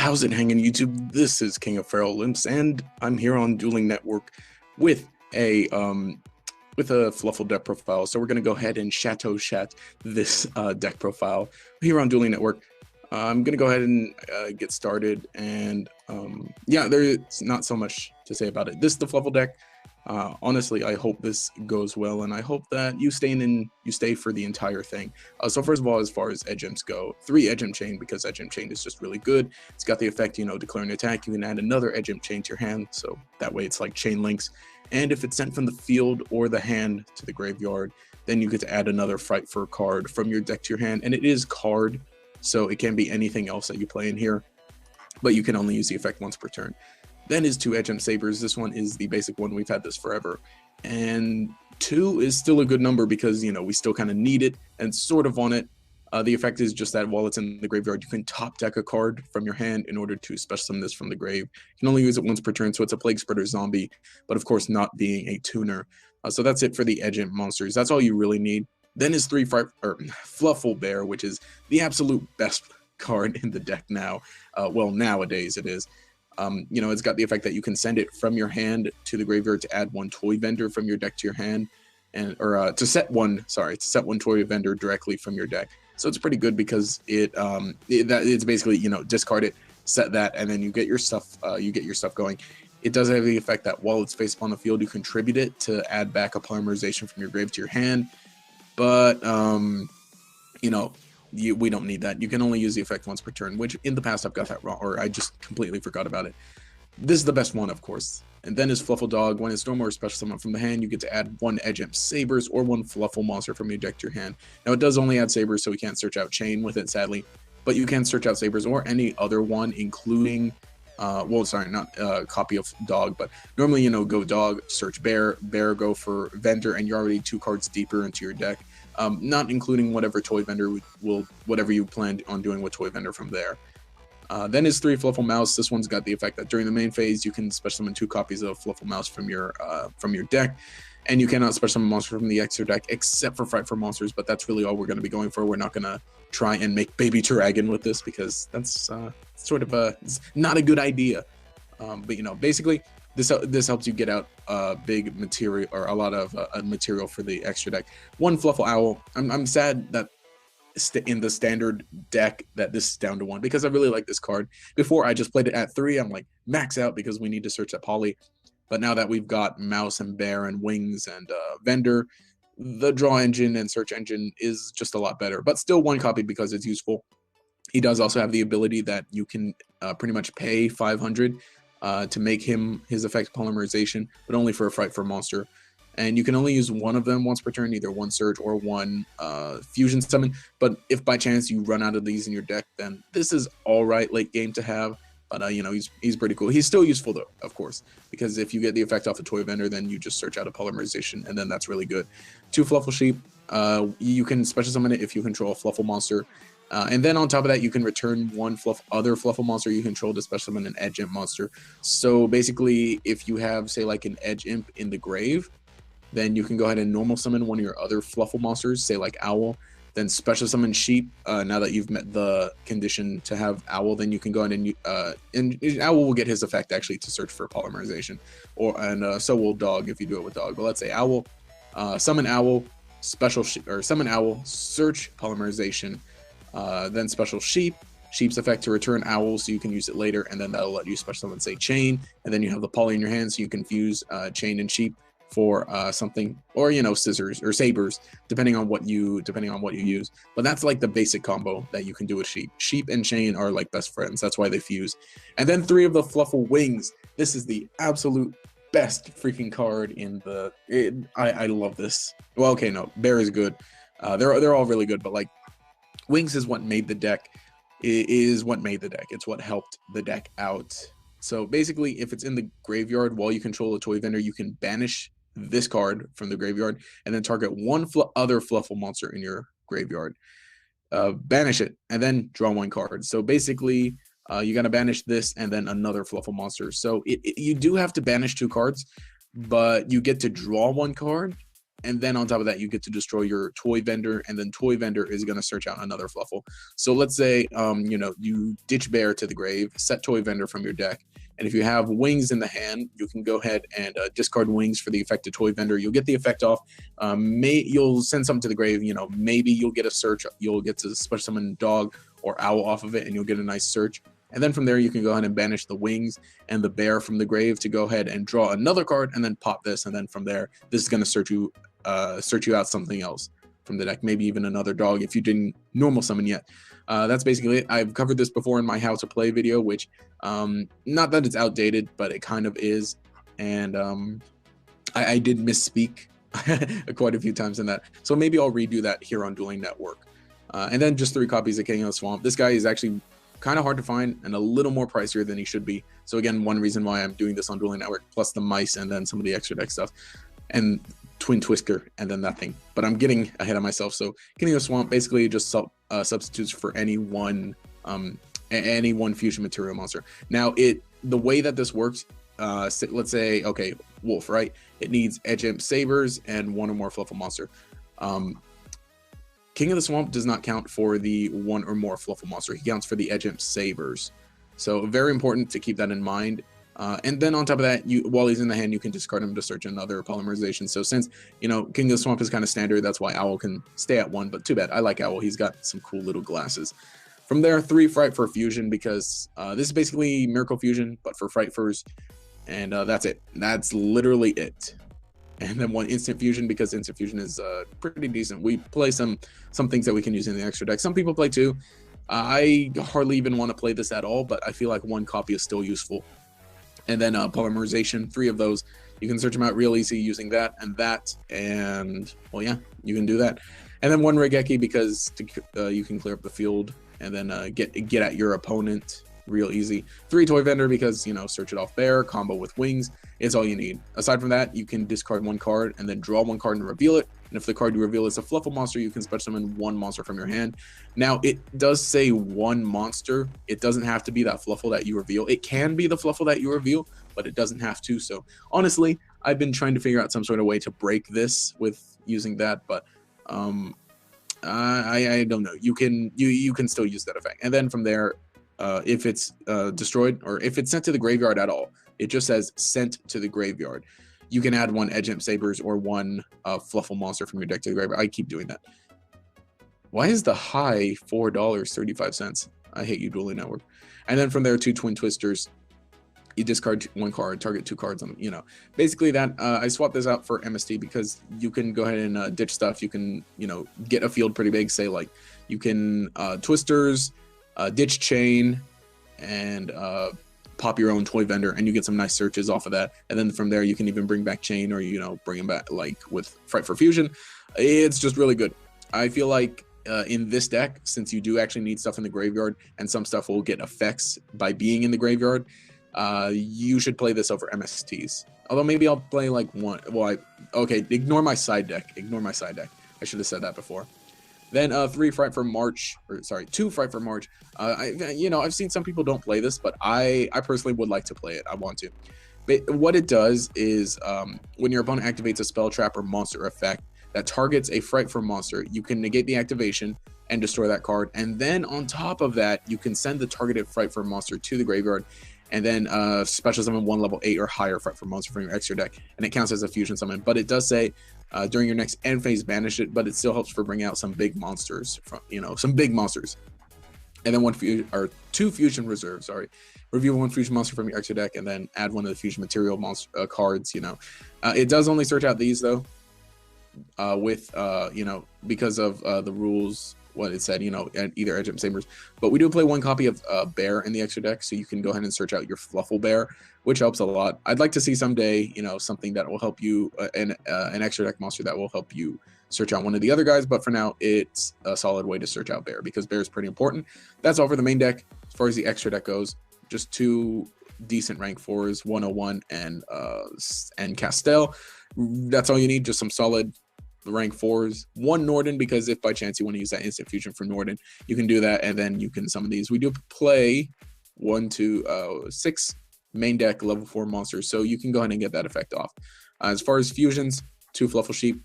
How's it hanging, YouTube? This is King of Feral Limps, and I'm here on Dueling Network with a Fluffal deck profile. So we're gonna go ahead and Chateau Chat this deck profile here on Dueling Network. I'm gonna go ahead and get started, and yeah, there's not so much to say about it. This is the Fluffal deck. Honestly, I hope this goes well, and I hope that you stay for the entire thing. So first of all, as far as edge imps go, 3 edge imp chain, because edge imp chain is just really good. It's got the effect, declaring an attack, you can add another edge imp chain to your hand, so that way it's like chain links. And if it's sent from the field or the hand to the graveyard, then you get to add another Fight for a card from your deck to your hand, and it is card, so it can be anything else that you play in here, but you can only use the effect once per turn. Then is 2 Edge Imp Sabers. This one is the basic one. We've had this forever. And 2 is still a good number because, we still kind of need it and sort of on it. The effect is just that while it's in the graveyard, you can top deck a card from your hand in order to special summon this from the grave. You can only use it once per turn, so it's a Plague Spreader zombie, but of course not being a tuner. So that's it for the Edge Imp monsters. That's all you really need. Then is 3 Fluffal Bear, which is the absolute best card in the deck now. Well, nowadays it is. It's got the effect that you can send it from your hand to the graveyard to add 1 toy vendor from your deck to your hand, and to set one toy vendor directly from your deck. So it's pretty good because it's basically discard it, set that, and then you get your stuff going. It does have the effect that while it's face upon the field, you contribute it to add back a polymerization from your grave to your hand, but we don't need that. You can only use the effect once per turn, which in the past I've got that wrong, or I just completely forgot about it. This is the best one, of course. And then is Fluffal Dog. When it's normal or special summon from the hand, you get to add 1 Edge Imp Sabers or 1 Fluffal monster from your deck to your hand. Now it does only add Sabers, so we can't search out Chain with it, sadly. But you can search out Sabers or any other one, including not copy of Dog, but normally, go Dog, search Bear, Bear, go for Vendor, and you're already 2 cards deeper into your deck. Not including whatever toy vendor whatever you planned on doing with toy vendor from there. Then is 3 Fluffal Mouse. This one's got the effect that during the main phase, you can special summon 2 copies of Fluffal Mouse from your deck, and you cannot special summon a monster from the extra deck except for Fright for Monsters, but that's really all we're going to be going for. We're not going to try and make Baby Dragon with this because that's sort of not a good idea. But basically, this helps you get out big material, or a lot of material for the extra deck. 1 Fluffal Owl. I'm sad that in the standard deck that this is down to 1 because I really like this card. Before I just played it at 3. I'm like max out because we need to search that poly. But now that we've got Mouse and Bear and Wings and Vendor, the draw engine and search engine is just a lot better. But still 1 copy because it's useful. He does also have the ability that you can pretty much pay 500 to make his effect polymerization, but only for a Fright for Monster. And you can only use 1 of them once per turn, either 1 Surge or 1 Fusion Summon. But if by chance you run out of these in your deck, then this is alright late game to have. But he's pretty cool. He's still useful though, of course, because if you get the effect off a toy vendor, then you just search out a polymerization, and then that's really good. 2 Fluffal Sheep. You can special summon it if you control a Fluffal monster. And then on top of that, you can return 1 other Fluffal monster you control to special summon an Edge Imp monster. So basically, if you have, say, like an Edge Imp in the grave, then you can go ahead and normal summon 1 of your other Fluffal monsters, say like Owl, then special summon Sheep. Now that you've met the condition to have Owl, then you can go ahead and Owl will get his effect actually to search for polymerization, and so will Dog if you do it with Dog. But let's say Owl, summon Owl, summon Owl, search polymerization. Then special Sheep's effect to return Owl, so you can use it later, and then that'll let you special summon, say, Chain, and then you have the poly in your hand, so you can fuse Chain and Sheep for something, or Scissors or Sabers, depending on what you use. But that's like the basic combo that you can do with Sheep and Chain are like best friends. That's why they fuse. And then 3 of the Fluffal Wings. This is the absolute best freaking card in the. I love this. Well, okay, no, Bear is good. They're all really good, but like. Wings is what made the deck. It's what helped the deck out. So basically, if it's in the graveyard while you control a toy vendor, you can banish this card from the graveyard and then target 1 other Fluffal monster in your graveyard. Banish it and then draw 1 card. So basically, you gotta banish this and then another Fluffal monster. So you do have to banish 2 cards, but you get to draw 1 card. and then on top of that, you get to destroy your toy vendor, and then toy vendor is going to search out another Fluffal. So let's say, you ditch bear to the grave, set toy vendor from your deck, and if you have wings in the hand, you can go ahead and discard wings for the affected toy vendor. You'll get the effect off. You'll send something to the grave. Maybe you'll get a search. You'll get to special summon dog or owl off of it, and you'll get a nice search. And then from there, you can go ahead and banish the wings and the bear from the grave to go ahead and draw another card, and then pop this. And then from there, this is going to search you out something else from the deck, maybe even another dog if you didn't normal summon yet. That's basically it. I've covered this before in my how to play video, which not that it's outdated, but it kind of is. And I did misspeak quite a few times in that. So maybe I'll redo that here on Dueling Network. And then just 3 copies of King of the Swamp. This guy is actually kind of hard to find and a little more pricier than he should be. So again, one reason why I'm doing this on Dueling Network, plus the mice and then some of the extra deck stuff. And Twin Twister and then that thing. But I'm getting ahead of myself. So King of the Swamp basically just substitutes for any one fusion material monster. Now the way that this works, let's say, okay, Wolf, right? It needs Edge Imp Sabers and 1 or more Fluffal monster. King of the Swamp does not count for the 1 or more Fluffal monster. He counts for the Edge Imp Sabers. So very important to keep that in mind. And then on top of that, while he's in the hand, you can discard him to search another polymerization. So since, King of the Swamp is kind of standard, that's why Owl can stay at 1. But too bad. I like Owl. He's got some cool little glasses. From there, 3 Fright for Fusion, because this is basically Miracle Fusion, but for Fright Furs. And that's it. That's literally it. And then 1 Instant Fusion, because Instant Fusion is pretty decent. We play some things that we can use in the extra deck. Some people play 2. I hardly even want to play this at all, but I feel like 1 copy is still useful. And then Polymerization, 3 of those. You can search them out real easy using that, and well, yeah, you can do that. And then 1 Regeki, because you can clear up the field and then get at your opponent real easy. 3 Toy Vendor, because search it off bear, combo with wings is all you need. Aside from that, you can discard 1 card and then draw 1 card and reveal it. And if the card you reveal is a Fluffal monster, you can special summon 1 monster from your hand. Now, it does say 1 monster. It doesn't have to be that Fluffal that you reveal. It can be the Fluffal that you reveal, but it doesn't have to. So honestly, I've been trying to figure out some sort of way to break this with using that, but I don't know. You can still use that effect. And then from there, if it's destroyed, or if it's sent to the graveyard at all, it just says sent to the graveyard. You can add 1 Edge Imp Sabers or 1 Fluffal monster from your deck to the graveyard. I keep doing that. Why is the high $4.35? I hate you, Dueling Network. And then from there, 2 Twin Twisters. You discard 1 card, target 2 cards on basically that. I swapped this out for MST because you can go ahead and ditch stuff. You can get a field pretty big. Say like you can Twisters, ditch Chain, and pop your own Toy Vendor, and you get some nice searches off of that. And then from there, you can even bring back Chain, or bring him back like with Fright for Fusion. It's just really good. I feel like in this deck, since you do actually need stuff in the graveyard, and some stuff will get effects by being in the graveyard, you should play this over MSTs. Although maybe I'll play like 1. Well, okay, ignore my side deck. Ignore my side deck. I should have said that before. Then 3 Fright for March, or sorry, 2 Fright for March. I've seen some people don't play this, but I personally would like to play it. I want to. But what it does is when your opponent activates a spell, trap, or monster effect that targets a Fright for monster, you can negate the activation and destroy that card. And then on top of that, you can send the targeted Fright for monster to the graveyard, and then special summon 1 level 8 or higher Fright for monster from your extra deck, and it counts as a fusion summon. But it does say during your next end phase, banish it, but it still helps for bringing out some big monsters from some big monsters. And then 2 fusion reserves. Sorry, review 1 fusion monster from your extra deck, and then add 1 of the fusion material monster cards. It does only search out these though, with because of the rules. What it said, either Edge Imp Sabers. But we do play 1 copy of Bear in the extra deck, so you can go ahead and search out your Fluffal Bear, which helps a lot. I'd like to see someday, something that will help you, an extra deck monster that will help you search out one of the other guys. But for now, it's a solid way to search out Bear, because Bear is pretty important. That's all for the main deck. As far as the extra deck goes, just 2 decent rank 4s, 101 and Castell. That's all you need, just some solid rank 4s, 1 Norden, because if by chance you want to use that instant fusion for Norden, you can do that, and then you can summon these. We do play 1, 2, 6 main deck level 4 monsters, so you can go ahead and get that effect off. As far as fusions, 2 Fluffal Sheep,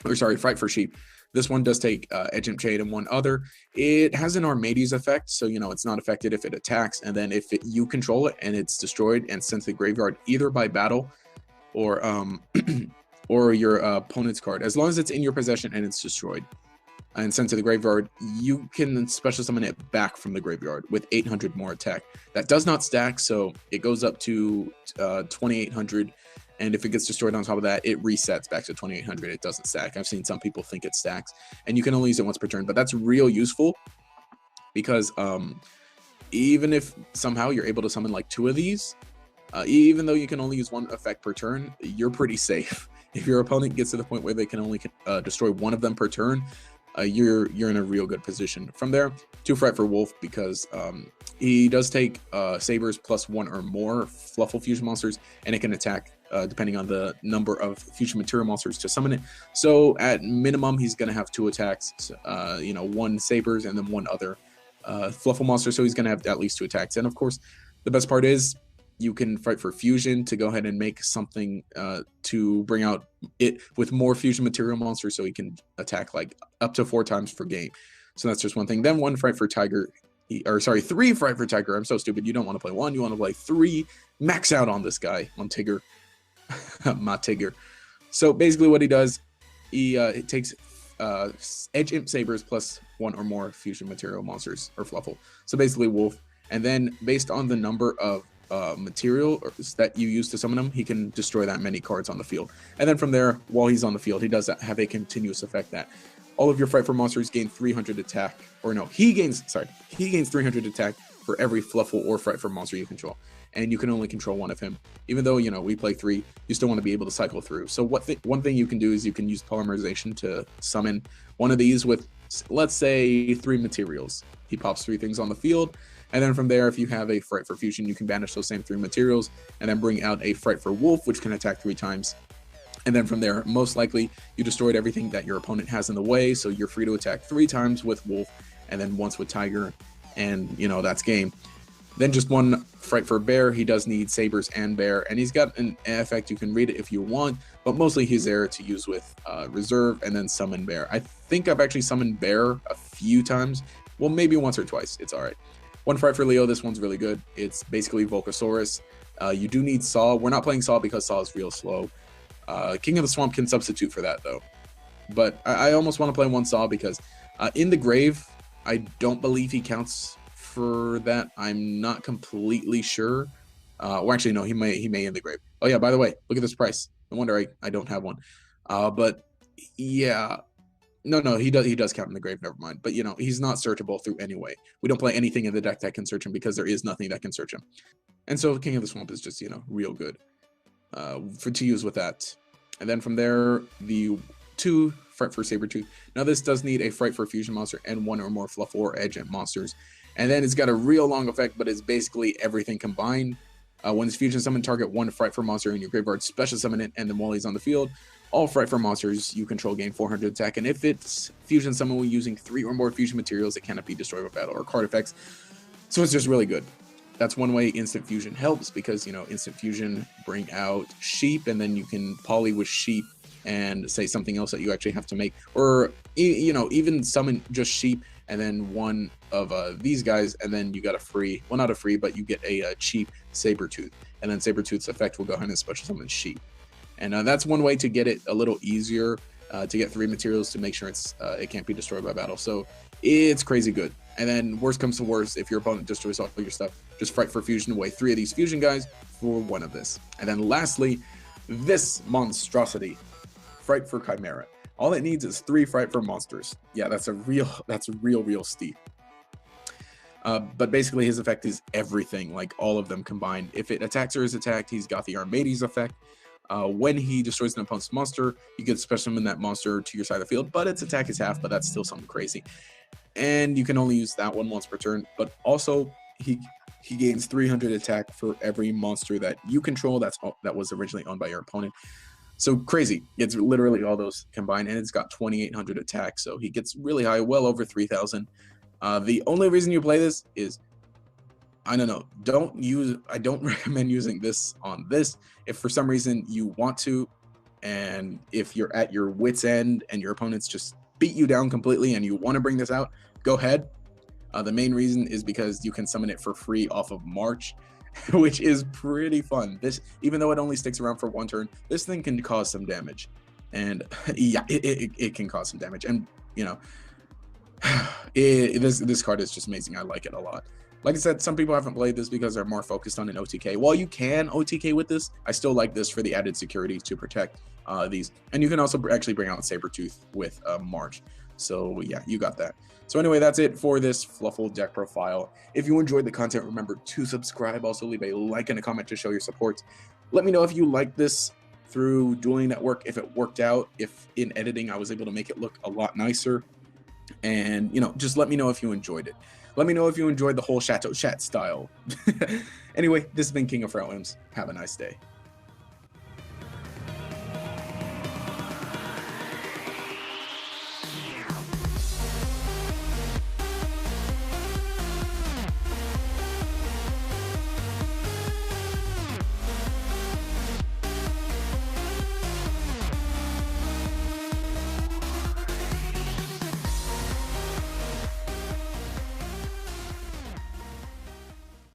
or sorry, Fright for Sheep. This one does take Edge Imp Jade and one other. It has an Armades effect, so it's not affected if it attacks, and then if you control it and it's destroyed and sent to the graveyard either by battle or or your opponent's card, as long as it's in your possession and it's destroyed and sent to the graveyard, you can special summon it back from the graveyard with 800 more attack. That does not stack, so it goes up to 2800. And if it gets destroyed on top of that, it resets back to 2800. It doesn't stack. I've seen some people think it stacks, and you can only use it once per turn, but that's real useful because even if somehow you're able to summon like 2 of these, even though you can only use 1 effect per turn, you're pretty safe. If your opponent gets to the point where they can only destroy 1 of them per turn, you're in a real good position. From there, 2 Fright for Wolf because he does take sabers plus 1 or more Fluffal fusion monsters, and it can attack depending on the number of fusion material monsters to summon it. So at minimum, he's going to have 2 attacks, 1 sabers and then 1 other Fluffal monster. So he's going to have at least 2 attacks. And of course, the best part is you can Fright for Fusion to go ahead and make something to bring out it with more fusion material monsters, so he can attack like up to 4 times per game. So that's just one thing. Then 1 Fright for Tiger, 3 Fright for Tiger. I'm so stupid. You don't want to play 1, you want to play 3. Max out on this guy, on Tigger. My Tigger. So basically what he does, it takes Edge Imp Sabers plus 1 or more fusion material monsters, or Fluffal. So basically Wolf. And then based on the number of material that you use to summon him, he can destroy that many cards on the field. And then from there, while he's on the field, he does have a continuous effect that all of your Fright for monsters gain 300 attack, or no, he gains 300 attack for every Fluffal or Fright for monster you control. And you can only control 1 of him. Even though, we play 3, you still want to be able to cycle through. So one thing you can do is you can use polymerization to summon one of these with, let's say, 3 materials. He pops 3 things on the field, and then from there, if you have a Fright for Fusion, you can banish those same 3 materials, and then bring out a Fright for Wolf, which can attack 3 times. And then from there, most likely, you destroyed everything that your opponent has in the way, so you're free to attack 3 times with Wolf, and then once with Tiger, and, that's game. Then just 1 Fright for Bear. He does need Sabers and Bear, and he's got an effect. You can read it if you want, but mostly he's there to use with Reserve and then Summon Bear. I think I've actually summoned Bear a few times. Well, maybe once or twice. It's all right. 1 Fright for Leo. This one's really good. It's basically Volcasaurus. You do need Saw. We're not playing Saw because Saw is real slow. King of the Swamp can substitute for that, though. But I almost want to play 1 Saw because in the grave, I don't believe he counts for that. I'm not completely sure. Or actually, no, he may in the grave. Oh yeah, by the way, look at this price. No wonder I don't have one. But yeah, no, he does count in the grave. Never mind. But he's not searchable through anyway. We don't play anything in the deck that can search him because there is nothing that can search him. And so King of the Swamp is just real good to use with that. And then from there, the 2 Fright for Sabertooth. Now this does need a Fright for Fusion monster and 1 or more Fluff or Edge Imp monsters. And then it's got a real long effect, but it's basically everything combined. When it's fusion summon, target 1 Fright for monster in your graveyard, special summon it, and then while he's on the field, all Fright for monsters you control gain 400 attack. And if it's fusion summon using 3 or more fusion materials, it cannot be destroyed with battle or card effects. So it's just really good. That's one way instant fusion helps because, instant fusion bring out sheep, and then you can poly with sheep and say something else that you actually have to make, or even summon just sheep and then 1 of these guys, and then you got a free, well, not a free, but you get a cheap Sabertooth, and then Sabertooth's effect will go ahead and special summon sheep. And that's one way to get it a little easier to get 3 materials to make sure it can't be destroyed by battle. So it's crazy good. And then worst comes to worst, if your opponent destroys all your stuff, just Fright for Fusion away 3 of these fusion guys for 1 of this. And then lastly, this monstrosity, Fright for Chimera. All it needs is 3 Fright for monsters. Yeah, that's a real steep. But basically his effect is everything, like all of them combined. If it attacks or is attacked, he's got the Armades effect. When he destroys an opponent's monster, you can special summon that monster to your side of the field, but its attack is half, but that's still something crazy. And you can only use that one once per turn, but also he gains 300 attack for every monster that you control that was originally owned by your opponent. So crazy. It's literally all those combined, and it's got 2,800 attack, so he gets really high, well over 3,000. The only reason you play this is, I don't know, I don't recommend using this on this. If for some reason you want to, And if you're at your wit's end and your opponents just beat you down completely and you want to bring this out, go ahead. The main reason is because you can summon it for free off of March, which is pretty fun. This, even though it only sticks around for one turn, this thing can cause some damage. And yeah, it can cause some damage. And, you know, this card is just amazing. I like it a lot. Like I said, some people haven't played this because they're more focused on an OTK. While you can OTK with this, I still like this for the added security to protect these. And you can also actually bring out Sabretooth with March. So yeah, you got that. So anyway, that's it for this Fluffal deck profile. If you enjoyed the content, remember to subscribe. Also leave a like and a comment to show your support. Let me know if you like this through Dueling Network, if it worked out, if in editing I was able to make it look a lot nicer. And, you know, just let me know if you enjoyed it. Let me know if you enjoyed the whole Chateau Chat style. Anyway, this has been King of Froutlimbs. Have a nice day.